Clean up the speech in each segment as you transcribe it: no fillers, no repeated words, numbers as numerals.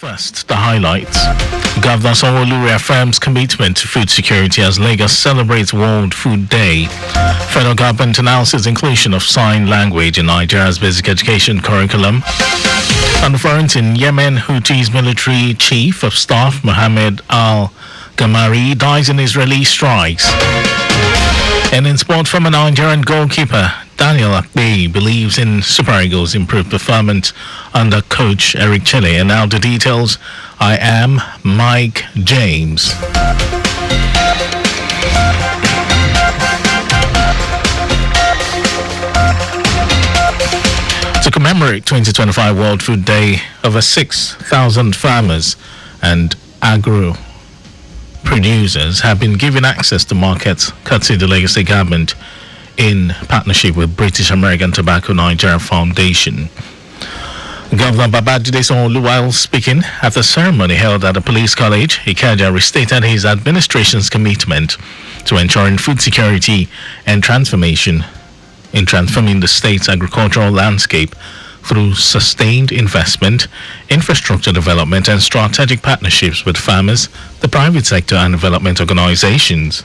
First, the highlights. Governor Sanwo-Olu reaffirms commitment to food security as Lagos celebrates World Food Day. Federal government announces inclusion of sign language in Nigeria's basic education curriculum. On the front in Yemen, Houthis military chief of staff Mohammed Al-Gamari dies in Israeli strikes. And in sport, from a Nigerian goalkeeper, Daniel Akpe believes in Super Eagles' improved performance under coach Eric Chelle. And now the details. I am Mike James. To commemorate 2025 World Food Day, over 6,000 farmers and agro producers have been given access to markets courtesy of the Lagos State government in partnership with British American Tobacco Nigeria Foundation. Governor Babajide Sanwo-Olu, while speaking at the ceremony held at the Police College, Ikeja, restated his administration's commitment to ensuring food security and transforming the state's agricultural landscape through sustained investment, infrastructure development, and strategic partnerships with farmers, the private sector, and development organizations.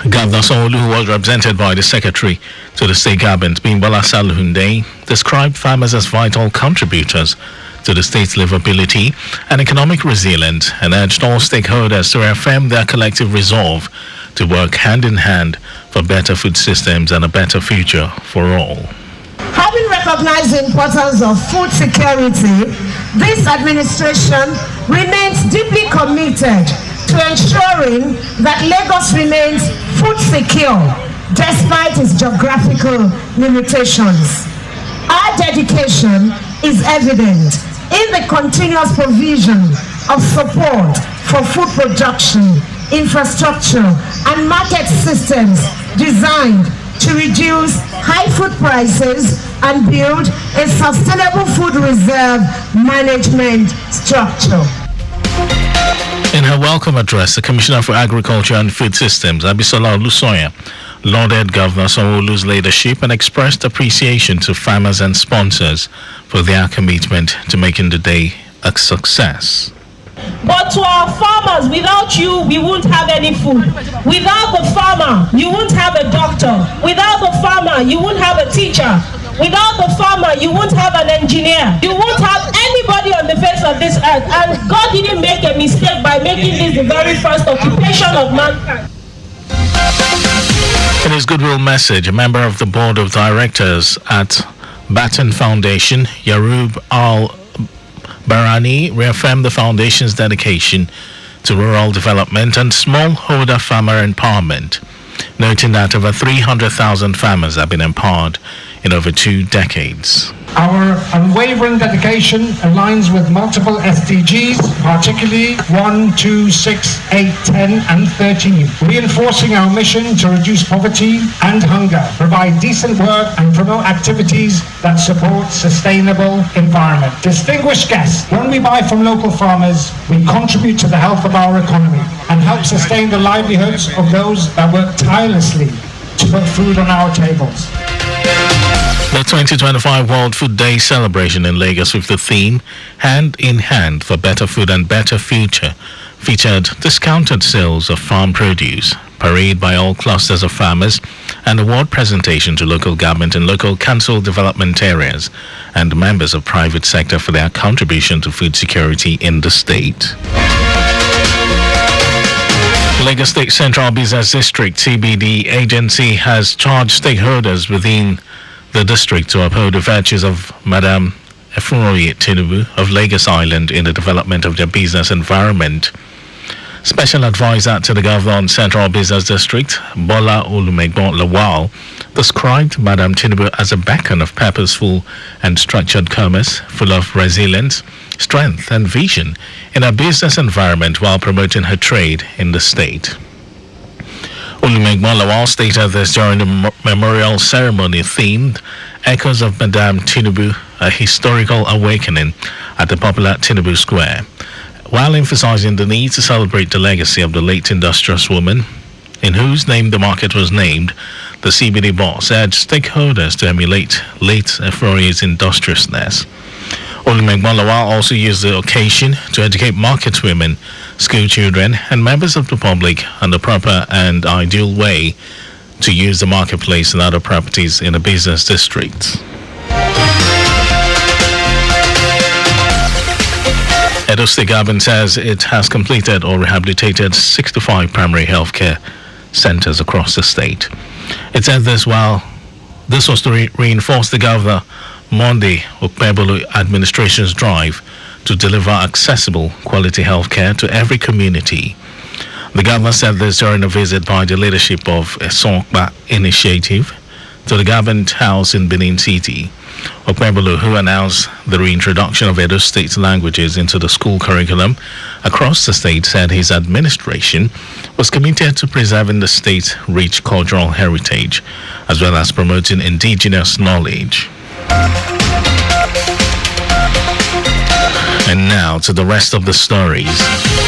Governor Sanwo-Olu, who was represented by the Secretary to the State Government, Bimbola Salihunde, described farmers as vital contributors to the state's livability and economic resilience and urged all stakeholders to reaffirm their collective resolve to work hand in hand for better food systems and a better future for all. Having recognized the importance of food security, this administration remains deeply committed to ensuring that Lagos remains food secure despite its geographical limitations. Our dedication is evident in the continuous provision of support for food production, infrastructure, and market systems designed to reduce high food prices and build a sustainable food reserve management structure. In her welcome address, the Commissioner for Agriculture and Food Systems, Abisola Olusoya, lauded Governor Sanwo-Olu's leadership and expressed appreciation to farmers and sponsors for their commitment to making the day a success. But to our farmers, without you, we won't have any food. Without the farmer, you won't have a doctor. Without the farmer, you won't have a teacher. Without the farmer, you won't have an engineer. You won't have anybody on the face of this earth. And God didn't make a mistake by making this the very first occupation of mankind. In his goodwill message, a member of the board of directors at Baton Foundation, Yarub Al-Barani, reaffirmed the foundation's dedication to rural development and smallholder farmer empowerment, noting that over 300,000 farmers have been empowered in over 2 decades. Our unwavering dedication aligns with multiple SDGs, particularly 1, 2, 6, 8, 10, and 13, reinforcing our mission to reduce poverty and hunger, provide decent work, and promote activities that support sustainable environment. Distinguished guests, when we buy from local farmers, we contribute to the health of our economy and help sustain the livelihoods of those that work tirelessly to put food on our tables. The 2025 World Food Day celebration in Lagos with the theme Hand in Hand for Better Food and Better Future featured discounted sales of farm produce, parade by all clusters of farmers, and award presentation to local government and local council development areas and members of private sector for their contribution to food security in the state. Lagos State Central Business District CBD agency has charged stakeholders within the district to uphold the virtues of Madam Efunroye Tinubu of Lagos Island in the development of their business environment. Special advisor to the governor on Central Business District, Bola Olumegbon Lawal, described Madam Tinubu as a beacon of purposeful and structured commerce, full of resilience, strength, and vision in her business environment while promoting her trade in the state. Olumegbon Lawal stated this during the memorial ceremony themed Echoes of Madame Tinubu, a historical awakening at the popular Tinubu Square, while emphasizing the need to celebrate the legacy of the late industrious woman in whose name the market was named. The CBD boss urged stakeholders to emulate late Efunroye's industriousness. Olumegbonlawa also used the occasion to educate market women, school children, and members of the public on the proper and ideal way to use the marketplace and other properties in the business districts. Edo State government says it has completed or rehabilitated 65 primary healthcare centers across the state. It said this was to reinforce the Governor Monday Okpebholo administration's drive to deliver accessible quality healthcare to every community. The governor said this during a visit by the leadership of a Songba initiative to the government house in Benin City. Okpebholo, who announced the reintroduction of Edo State's languages into the school curriculum across the state, said his administration was committed to preserving the state's rich cultural heritage as well as promoting indigenous knowledge. And now to the rest of the stories.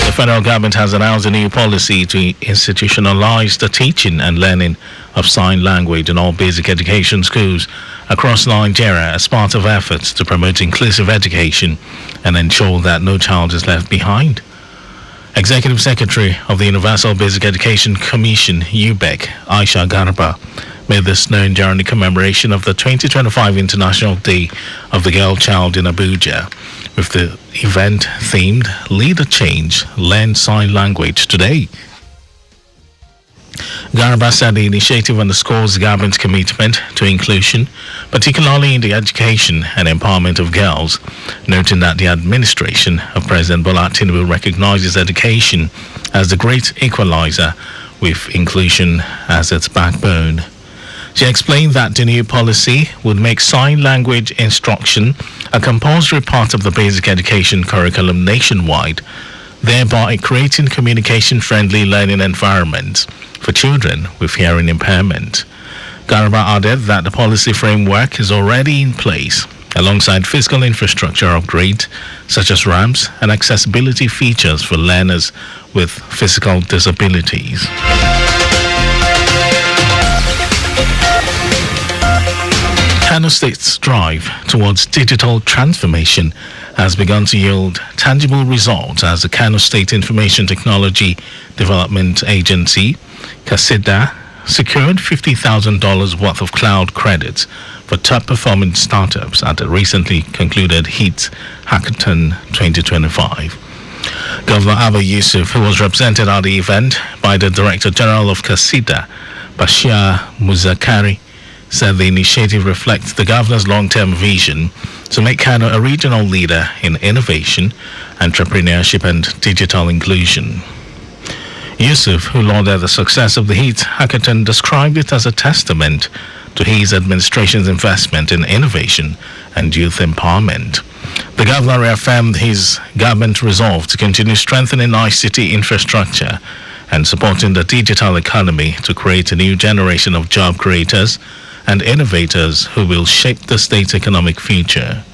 The federal government has announced a new policy to institutionalize the teaching and learning of sign language in all basic education schools across Nigeria as part of efforts to promote inclusive education and ensure that no child is left behind. Executive Secretary of the Universal Basic Education Commission, UBEC, Aisha Garba, made this known during the commemoration of the 2025 International Day of the Girl Child in Abuja, with the event themed Lead a Change, Learn Sign Language Today. Garba said the initiative underscores the government's commitment to inclusion, particularly in the education and empowerment of girls, noting that the administration of President Bola Tinubu recognizes education as the great equalizer, with inclusion as its backbone. She explained that the new policy would make sign language instruction a compulsory part of the basic education curriculum nationwide, thereby creating communication-friendly learning environments for children with hearing impairment. Garba added that the policy framework is already in place, alongside physical infrastructure upgrades such as ramps and accessibility features for learners with physical disabilities. Kano State's drive towards digital transformation has begun to yield tangible results as the Kano State Information Technology Development Agency, KASIDA, secured $50,000 worth of cloud credits for top-performing startups at the recently concluded HEAT Hackathon 2025. Governor Abba Yusuf, who was represented at the event by the Director General of KASIDA, Bashir Muzakari, said the initiative reflects the governor's long-term vision to make Kano a regional leader in innovation, entrepreneurship and digital inclusion. Yusuf, who lauded the success of the HEAT Hackathon, described it as a testament to his administration's investment in innovation and youth empowerment. The governor reaffirmed his government resolve to continue strengthening ICT infrastructure and supporting the digital economy to create a new generation of job creators and innovators who will shape the state's economic future.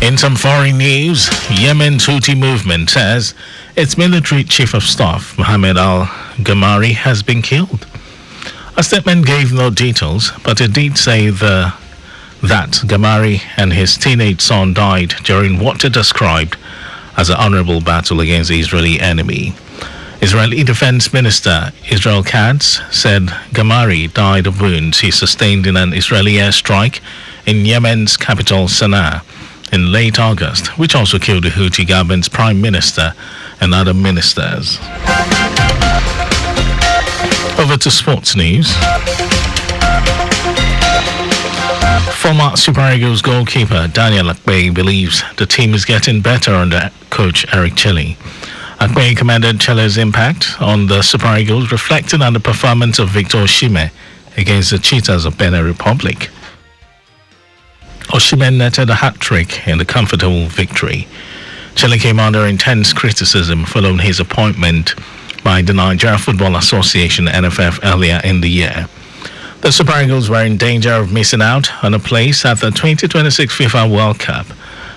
In some foreign news, Yemen's Houthi movement says its military chief of staff, Mohammed al-Gamari, has been killed. A statement gave no details, but it did say that Gamari and his teenage son died during what it described as an honorable battle against the Israeli enemy. Israeli Defense Minister Israel Katz said Gamari died of wounds he sustained in an Israeli airstrike in Yemen's capital Sana'a in late August, which also killed the Houthi government's prime minister and other ministers. Over to sports news. Former Super Eagles goalkeeper Daniel Akpe believes the team is getting better under coach Eric Chelle. Akpe commended Chelle's impact on the Super Eagles, reflecting on the performance of Victor Osimhen against the Cheetahs of Benin Republic. Osimhen netted a hat-trick in the comfortable victory. Chelle came under intense criticism following his appointment by the Nigeria Football Association (NFF) earlier in the year. The Super Eagles were in danger of missing out on a place at the 2026 FIFA World Cup,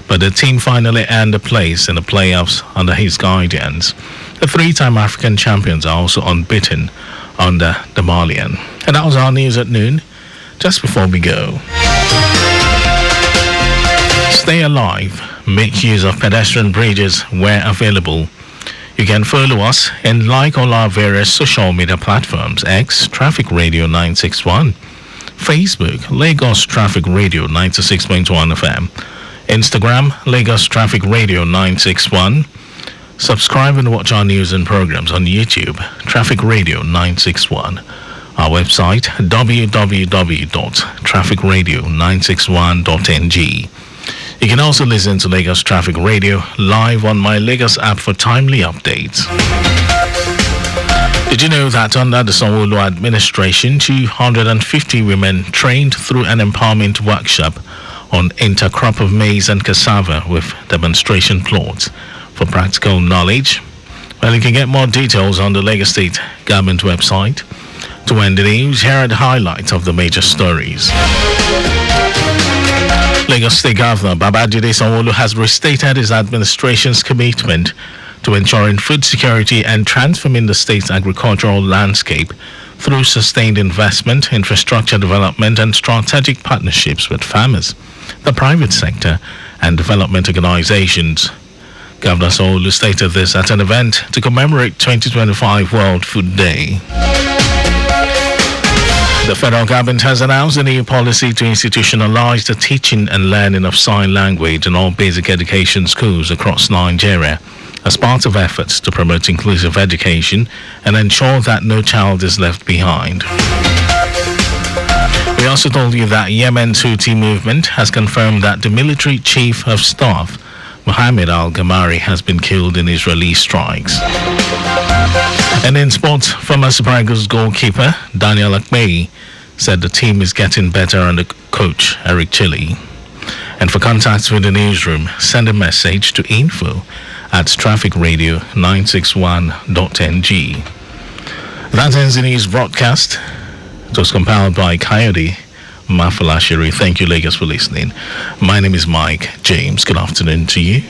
but the team finally earned a place in the playoffs under his guidance. The three-time African champions are also unbeaten under the Malian. And that was our news at noon. Just before we go, Stay alive. Make use of pedestrian bridges where available. You can follow us and like all our various social media platforms: X, Traffic Radio 961, Facebook, Lagos Traffic Radio 96.1 FM, Instagram, Lagos Traffic Radio 961. Subscribe and watch our news and programs on YouTube, Traffic Radio 961. Our website, www.trafficradio961.ng. You can also listen to Lagos Traffic Radio live on my Lagos app for timely updates. Did you know that under the Sanwo-Olu administration, 250 women trained through an empowerment workshop on intercrop of maize and cassava with demonstration plots for practical knowledge? Well, you can get more details on the Lagos State Government website. To end the news, here are the highlights of the major stories. Lagos State Governor Babajide Sanwo-Olu has restated his administration's commitment to ensuring food security and transforming the state's agricultural landscape through sustained investment, infrastructure development, and strategic partnerships with farmers, the private sector, and development organizations. Governor Sanwo-Olu stated this at an event to commemorate 2025 World Food Day. The federal government has announced a new policy to institutionalize the teaching and learning of sign language in all basic education schools across Nigeria as part of efforts to promote inclusive education and ensure that no child is left behind. We also told you that Yemen Houthi movement has confirmed that the military chief of staff, Mohammed Al-Gamari, has been killed in Israeli strikes. And in sports, former Super Eagles goalkeeper Daniel Akpeyi said the team is getting better under coach Eric Chilly. And for contacts with the newsroom, send a message to info@trafficradio961.ng. That ends the news broadcast. It was compiled by Coyote Mafalashiri. Thank you, Lagos, for listening. My name is Mike James. Good afternoon to you.